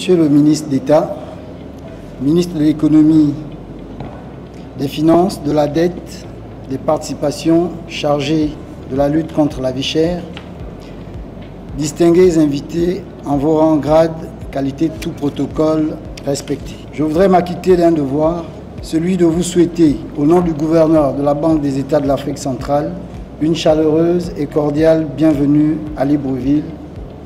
Monsieur le ministre d'État, ministre de l'Économie, des Finances, de la Dette, des Participations, chargé de la lutte contre la vie chère, distingués invités en vos rangs, grades, qualité, tout protocole respecté. Je voudrais m'acquitter d'un devoir, celui de vous souhaiter, au nom du gouverneur de la Banque des États de l'Afrique centrale, une chaleureuse et cordiale bienvenue à Libreville,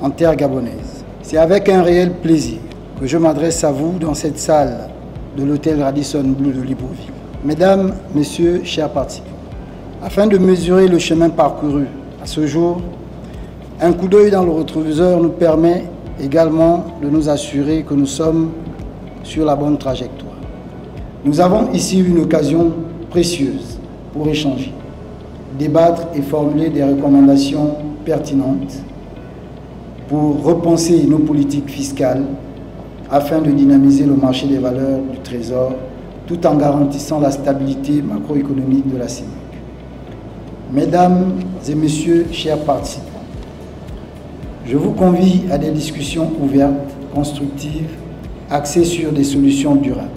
en terre gabonaise. C'est avec un réel plaisir que je m'adresse à vous dans cette salle de l'hôtel Radisson Blu de Libreville. Mesdames, Messieurs, chers participants, afin de mesurer le chemin parcouru à ce jour, un coup d'œil dans le rétroviseur nous permet également de nous assurer que nous sommes sur la bonne trajectoire. Nous avons ici une occasion précieuse pour échanger, débattre et formuler des recommandations pertinentes pour repenser nos politiques fiscales afin de dynamiser le marché des valeurs du Trésor tout en garantissant la stabilité macroéconomique de la CEMAC. Mesdames et Messieurs, chers participants, je vous convie à des discussions ouvertes, constructives, axées sur des solutions durables.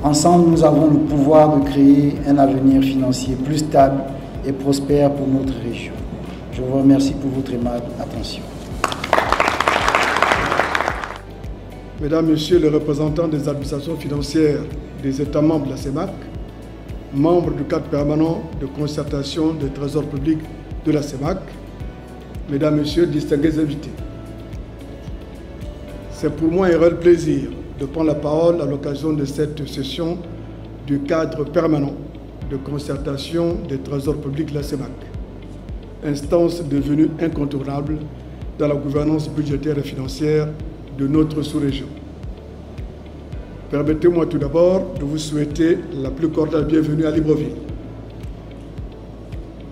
Ensemble, nous avons le pouvoir de créer un avenir financier plus stable et prospère pour notre région. Je vous remercie pour votre aimable attention. Mesdames, Messieurs les représentants des administrations financières des États membres de la CEMAC, membres du cadre permanent de concertation des trésors publics de la CEMAC, Mesdames, Messieurs, distingués invités. C'est pour moi un réel plaisir de prendre la parole à l'occasion de cette session du cadre permanent de concertation des trésors publics de la CEMAC, instance devenue incontournable dans la gouvernance budgétaire et financière de notre sous-région. Permettez-moi tout d'abord de vous souhaiter la plus cordiale bienvenue à Libreville.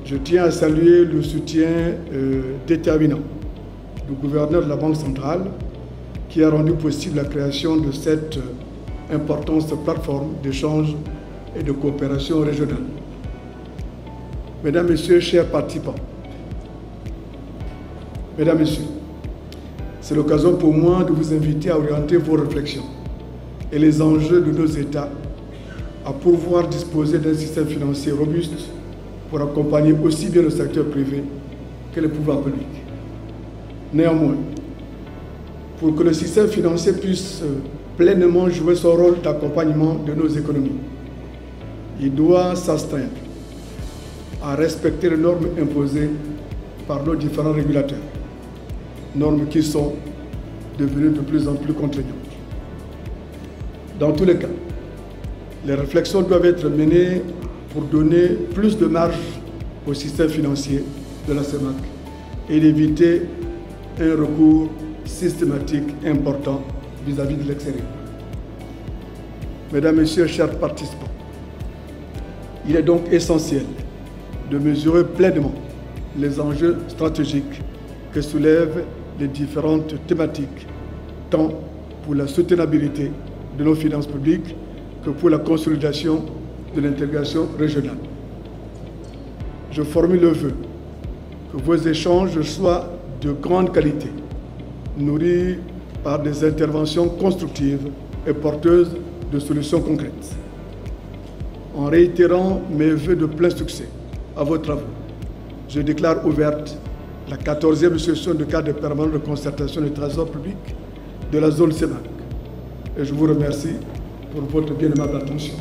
Je tiens à saluer le soutien déterminant du gouverneur de la Banque centrale qui a rendu possible la création de cette importante plateforme d'échange et de coopération régionale. Mesdames, Messieurs, chers participants, Mesdames, Messieurs, c'est l'occasion pour moi de vous inviter à orienter vos réflexions et les enjeux de nos États à pouvoir disposer d'un système financier robuste pour accompagner aussi bien le secteur privé que les pouvoirs publics. Néanmoins, pour que le système financier puisse pleinement jouer son rôle d'accompagnement de nos économies, il doit s'astreindre à respecter les normes imposées par nos différents régulateurs, normes qui sont devenues de plus en plus contraignantes. Dans tous les cas, les réflexions doivent être menées pour donner plus de marge au système financier de la CEMAC et d'éviter un recours systématique important vis-à-vis de l'extérieur. Mesdames, Messieurs, chers participants, il est donc essentiel de mesurer pleinement les enjeux stratégiques que soulèvent les différentes thématiques, tant pour la soutenabilité de nos finances publiques que pour la consolidation de l'intégration régionale. Je formule le vœu que vos échanges soient de grande qualité, nourris par des interventions constructives et porteuses de solutions concrètes. En réitérant mes vœux de plein succès à vos travaux, je déclare ouverte la 14e session du cadre permanent de concertation des trésors publics de la zone CEMAC. Et je vous remercie pour votre bien aimable attention.